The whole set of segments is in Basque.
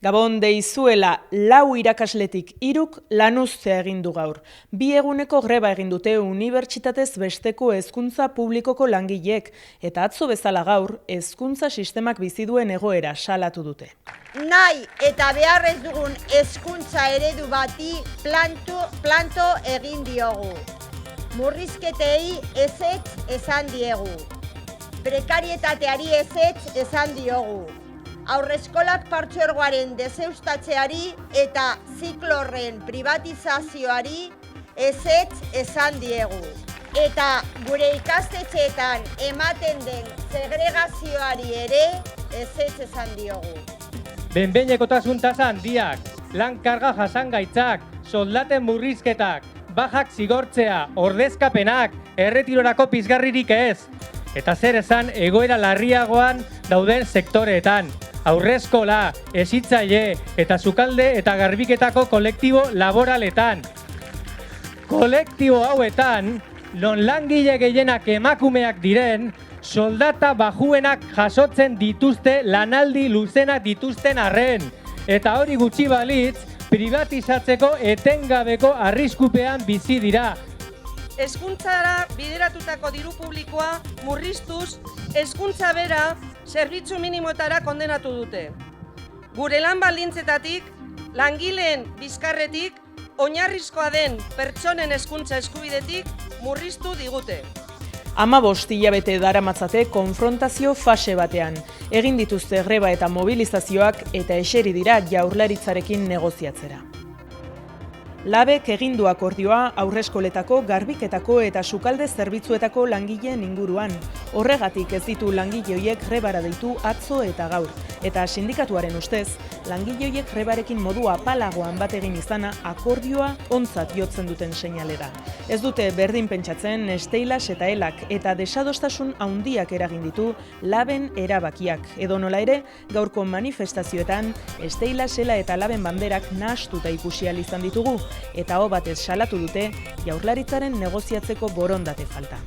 Gabon deizuela, 4 irakasletik 3 lanuztea egin du gaur. 2 eguneko greba egin dute unibertsitatez besteko hezkuntza publikoko langileek, eta atzo bezala gaur, hezkuntza sistemak bizi duen egoera salatu dute. Nahi eta behar ez dugun hezkuntza eredu bati planto egin diogu. Murrizketei ezetz esan diegu. Prekarietateari ezetz esan diogu. Aurreskolak partzuergoaren deseustatzeari eta ziklo horren privatizazioari ezetz esan diegu. Eta gure ikastetxeetan ematen den segregazioari ere ezetz esan diogu. Behin-behinekotasun tasa handiak, lan karga jasangaitzak, soldaten murrizketak, bajak zigortzea, ordezkapenak, erretirorako pizgarririk ez. Eta zer esan egoera larriagoan dauden sektoreetan. Aurreskola, hezitzaile eta sukalde eta garbiketako kolektibo laboraletan. Kolektibo hauetan, non langile gehienak emakumeak diren, soldata bajuenak jasotzen dituzte lanaldi luzenak dituzten arren. Eta hori gutxi balitz, privatizatzeko etengabeko arriskupean bizi dira. Hezkuntzara bideratutako diru publikoa murriztuz, hezkuntza bera zerbitzu minimoetara kondenatu dute. Gure lan baldintzetatik, langileen bizkarretik, oinarrizkoa den pertsonen hezkuntza eskubidetik murriztu digute. 15 hilabete daramatzate konfrontazio fase batean. Egin dituzte greba eta mobilizazioak eta eseri dira Jaurlaritzarekin negoziatzera. Labek egin du akordioa aurreskoletako, garbiketako eta sukalde zerbitzuetako langileen inguruan. Horregatik ez ditu langile horiek grebara deitu atzo eta gaur. Eta sindikatuaren ustez, langile horiek grebarekin modu apalagoan bat egin izana akordioa ontzat jotzen duten seinale da. Ez dute berdin pentsatzen Steilas eta Elak eta desadostasun handiak eragin ditu Laben erabakiak. Edo nola ere, gaurko manifestazioetan Steilas, Ela eta Laben banderak nahastuta ikusi ahal izan ditugu. Eta hau batez salatu dute Jaurlaritzaren negoziatzeko borondate falta.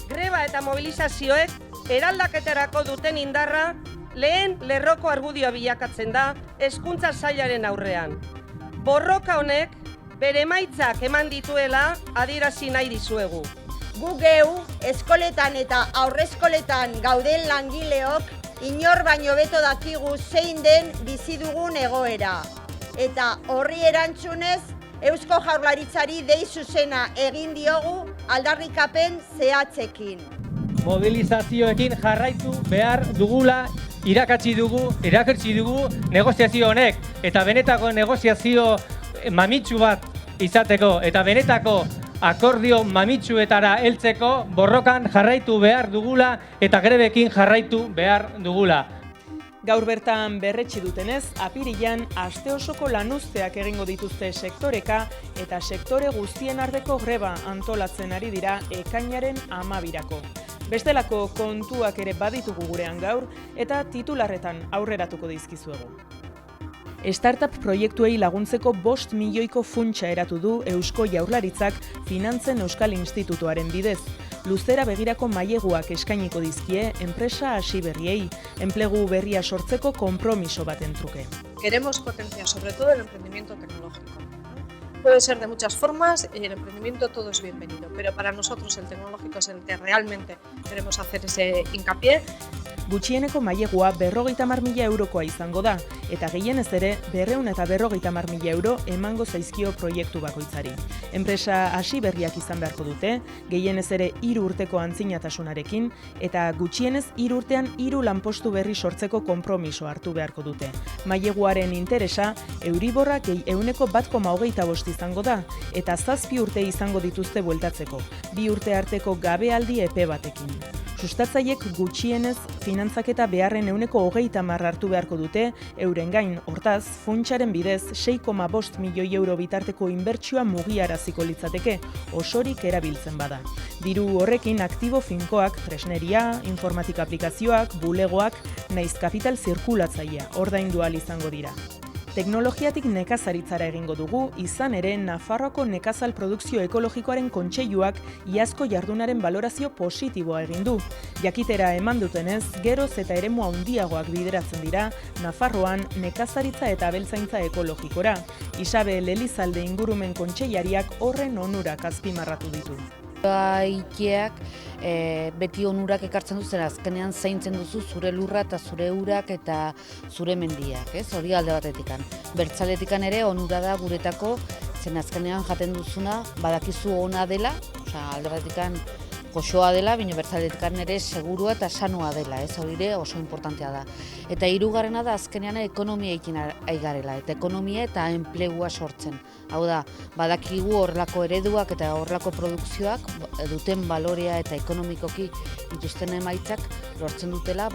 Greba eta mobilizazioek eraldaketarako duten indarra lehen lerroko argudioa bilakatzen da hezkuntza sailaren aurrean. Borroka honek bere emaitzak eman dituela adierazi nahi dizuegu. Gu geu, eskoletan eta aurreskoletan gauden langileok inor baino beto dakigu zein den bizi dugun egoera. Eta horri erantzunez, Eusko Jaurlaritzari dei zuzena egin diogu aldarrikapen zehatzekin. Mobilizazioekin jarraitu behar dugula irakatsi dugu negoziazio honek. Eta benetako negoziazio mamitsu bat izateko eta benetako akordio mamitsuetara heltzeko borrokan jarraitu behar dugula eta grebekin jarraitu behar dugula. Gaur bertan berretsi dutenez, apirilean aste osoko lanuzteak egingo dituzte sektoreka eta sektore guztien arteko greba antolatzen ari dira ekainaren 12-rako. Bestelako kontuak ere baditugu gurean gaur eta titularretan aurreratuko dizkizuegu. Startup proiektuei laguntzeko 5 milioiko funtsa eratu du Eusko Jaurlaritzak Finantzen Euskal Institutuaren bidez. Luzera begirako maileguak eskainiko dizkie enpresa hasi berriei, enplegu berria sortzeko konpromiso baten truke. Queremos potenciar sobre todo el emprendimiento tecnológico. Puede ser de muchas formas y el emprendimiento todo es bienvenido, pero para nosotros el tecnológico es el que realmente queremos hacer ese hincapié. Gutxieneko mailegua 50.000 eurokoa izango da, eta gehienez ere 250.000 euro emango zaizkio proiektu bakoitzari. Enpresa hasi berriak izan beharko dute, gehienez ere 3 urteko antzinatasunarekin, eta gutxienez 3 urtean 3 lanpostu berri sortzeko konpromiso hartu beharko dute. Maileguaren interesa, Euriborra 1,25% izango da, eta 7 urte izango dituzte bueltatzeko, 2 urte arteko gabealdi epe batekin. Sustatzaiek gutxienez finantzaketa beharren 1,30% hartu beharko dute, euren gain, hortaz, funtsaren bidez 6,5 milioi euro bitarteko inbertsioa mugiaraziko litzateke, osorik erabiltzen bada. Diru horrekin aktibo finkoak, tresneria, informatika aplikazioak, bulegoak, naiz kapital zirkulatzailea ordaindu ahal izango dira. Teknologiatik nekazaritzara egingo dugu, izan ere Nafarroako nekazal produkzio ekologikoaren kontseiluak iazko jardunaren balorazio positiboa egin du. Jakitera eman dutenez, geroz eta eremu handiagoak bideratzen dira Nafarroan nekazaritza eta abeltzaintza ekologikora. Isabel Elizalde ingurumen kontseilariak horren onurak azpimarratu ditu. Ikeak beti onurak ekartzen duzen azkenean zaintzen duzu zure lurra eta zure urak eta zure mendiak, hori alde batetikan. Bertzaletikan ere onura da guretako, zen azkenean jaten duzuna badakizu ona dela, alde batetikan goxoa dela, baina bertzaletikan ere segurua eta sanoa dela, hori ere oso importantea da. Eta hirugarrena da azkenean ekonomia egin aigarela, eta ekonomia eta enplegua sortzen. Hau da, badakigu horrelako ereduak eta horrelako produkzioak duten balorea eta ekonomikoki dituzten emaitzak lortzen dutela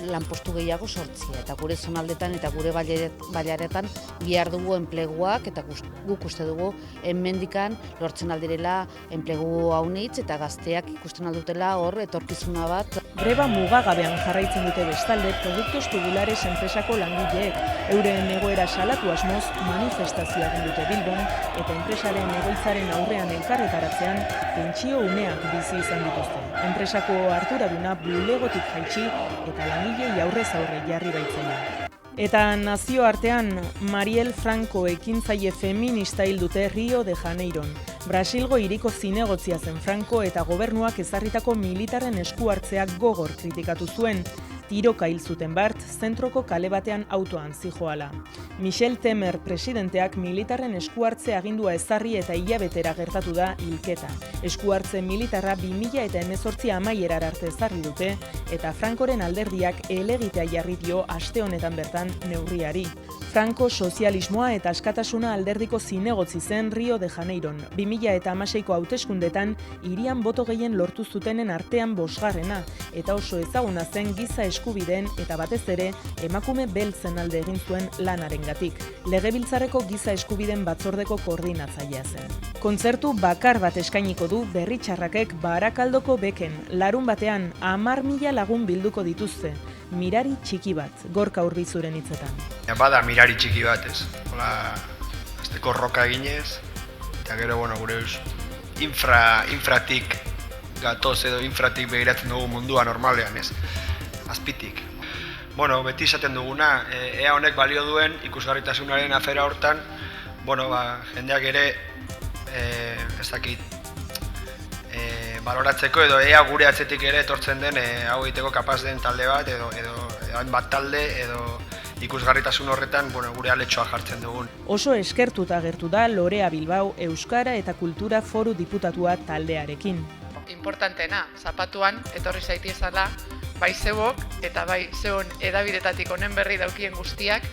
lanpostu gehiago sortzia. Eta gure zonaldetan eta gure bailaretan bihar dugu enpleguak eta guk uste dugu hemendikan lortzen aldirela enplegu haunitz eta gazteak ikusten aldutela hor etorkizuna bat. Greba mugagabean jarraitzen dute bestalde Productos Tubulares enpresako langileek. Euren egoera salatu asmoz manifestazioa egin dute Bilbon eta enpresaren egoitzaren aurrean elkarretaratzean pentsio uneak bizi izan dituzte. Enpresako arduraduna bulegotik jaitsi eta langilei aurrez aurre jarri baitzena. Eta nazioartean, Mariel Franco ekintzaile feminista hil dute Rio de Janeiron. Brasilgo hiriko zinegotzia zen Franco eta gobernuak ezarritako militarren esku hartzeak gogor kritikatu zuen. Tiroka hil zuten bart, zentroko kale batean autoan zijoala. Michel Temer presidenteak militarren esku hartze agindua ezarri eta hilabetera gertatu da hilketa. Esku hartze militarra 2018 amaierar arte ezarri dute eta Francoren alderdiak helegitea jarri dio aste honetan bertan neurriari. Franco sozialismoa eta askatasuna alderdiko zinegotzi zen Rio de Janeiron. 2016ko hauteskundetan hirian boto gehien lortu zutenen artean bosgarrena eta oso ezaguna zen giza eskubideen eta batez ere emakume beltzen alde egin zuen lanarengatik. Legebiltzarreko giza eskubideen batzordeko koordinatzailea zen. Kontzertu bakar bat eskainiko du Berritxarrakek Barakaldoko beken. Larun batean 10.000 lagun bilduko dituzte. Mirari txiki bat, Gorka Urbizuren hitzetan. Bada mirari txiki bat, ez? Hola, azteko roka eginez, eta gero, gure infratik gatoz edo infratik begiratzen dugu mundua normalean, ez? Azpitik. Beti izaten duguna, ea honek balio duen ikusgarritasunaren afera hortan, jendeak ere, baloratzeko edo ea gure atzetik ere etortzen den hau egiteko kapaz den talde bat edo hainbat talde edo ikusgarritasun horretan gure aletxoa jartzen dugun. Oso eskertuta agertu da Lorea Bilbao Euskara eta Kultura Foru Diputatua taldearekin. Importanteena, zapatuan etorri zaitiezala bai zeuok eta bai zeuen edabidetatik honen berri daukien guztiak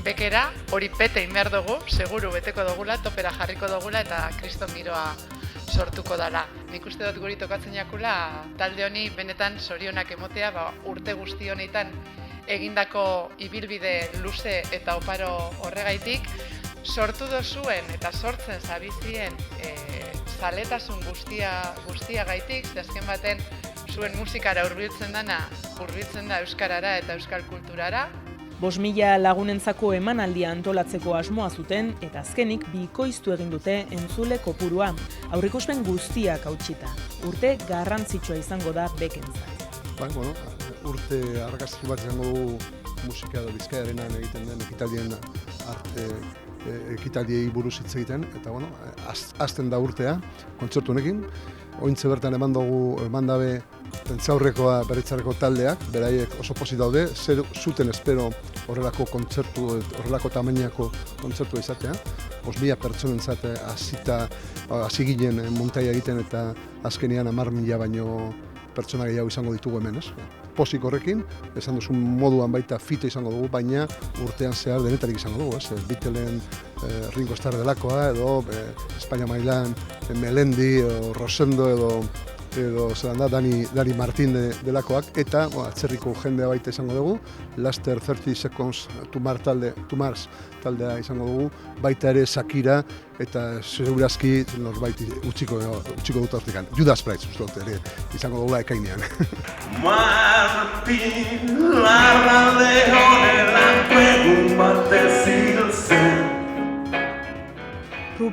bekera hori bete inber dugu, seguru beteko dugula, topera jarriko dugula eta kriston giroa sortuko dela. Nik uste dut guri tokatzen jakula talde honi benetan zorionak emotea urte guzti honetan egindako ibilbide luze eta oparo horregaitik sortu dozuen eta sortzen zabizien zaletasun guztia gaitik, azken baten zuen musikara hurbiltzen da euskarara eta euskal kulturara. 5.000 lagunentzako emanaldia antolatzeko asmoa zuten eta azkenik bikoiztu egin dute entzule kopurua. Aurreikuspen guztiak hautsita. Urte garrantzitsua izango da bekentzat. Urte argazki bat izango du musika edo Bizkaiarenan egiten den ekitaldien ekitaldiei buruz hitz egiten eta hasten da urtea kontzertu honekin. Ointze bertan eman dabe Pentsaurrekoa Berritzarreko taldeak, beraiek oso pozik daude, zer zuten espero horrelako kontzertu, horrelako tamainako kontzertua izatea. 5.000 pertsonentzat hasi ginen montaia egiten eta azkenean 10.000 baino pertsona gehiago izango ditugu hemen, ez? Pozik horrekin, esan duzun moduan baita fito izango dugu, baina urtean zehar denetarik izango dugu, ez? Beatleen Ringo Starr delakoa, edo Espainia mailan Melendi, o Rosendo, edo zelan da, Dani Martin delakoak, eta atzerriko jendea baita izango dugu, Laster 30 Seconds to Mars taldea izango dugu, baita ere Shakira, eta segurazki norbait utziko dut hortikan. Judas Priest, uste dut ere, izango dugula ekainean. Martin, larra de honela, egun batez hil zen.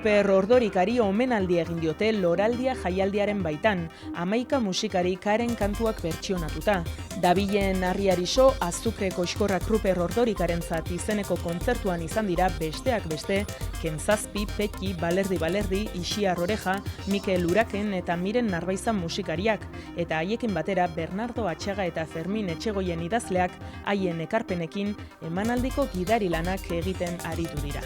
Ruper Ordorikari omenaldi egin diote Loraldia jaialdiaren baitan, 11 musikari Karen kantuak bertsionatuta. Dabilen Arriariso, Azukre Koxkorrak Ruper Ordorikarentzat izeneko kontzertuan izan dira besteak beste, Kentzazpi, Peki, Balerdi, Ixiar Oreja, Mikel Uraken eta Miren Narbaizan musikariak, eta haiekin batera Bernardo Atxaga eta Fermin Etxegoien idazleak haien ekarpenekin emanaldiko gidari lanak egiten aritu dira.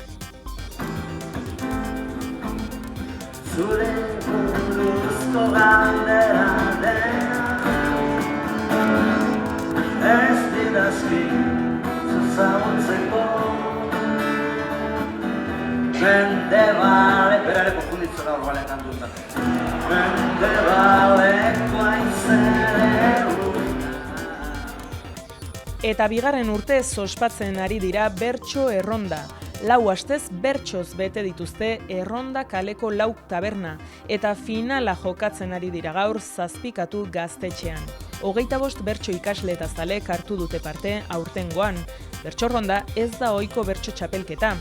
Zure buruzko galdera dena ez didazki zuzagutzeko Mendebale, berare konfunditzen da horbalen kantuetan Mendebaleko aizere Eta bigarren urtez ospatzen ari dira bertso erronda. 4 astez bertsoz bete dituzte Erronda kaleko 4 taberna eta finala jokatzen ari dira gaur Zazpikatu gaztetxean. 25 bertso ikasle eta zalek hartu dute parte aurtengoan. Bertso erronda ez da ohiko bertso txapelketa.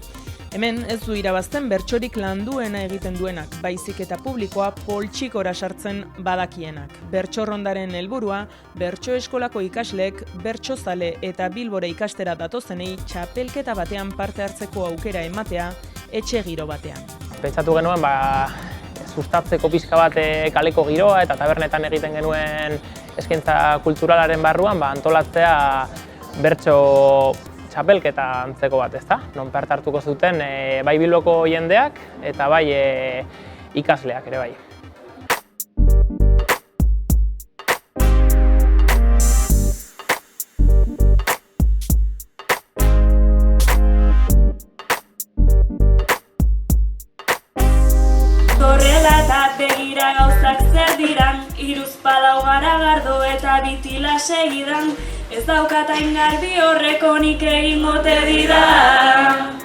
Hemen ez du irabazten bertsorik landuena egiten duenak, baizik eta publikoa poltsikora sartzen badakienak. Bertso errondaren helburua, bertso eskolako ikasleek, bertsozale eta Bilbora ikastera datozenei txapelketa batean parte hartzeko aukera ematea, etxe giro batean. Pentsatu genuen, sustatzeko pixka bat kaleko giroa eta tabernetan egiten genuen eskaintza kulturalaren barruan antolatzea bertso txapelketa antzeko bat, ezta? Non parte hartuko zuten bai Bilboko jendeak eta bai ikasleak ere bai. Horrela eta begira gauzak zer diran, hiruzpalau garagardo eta bitila segidan, ez daukatain garbi horreko nik egin ote didan.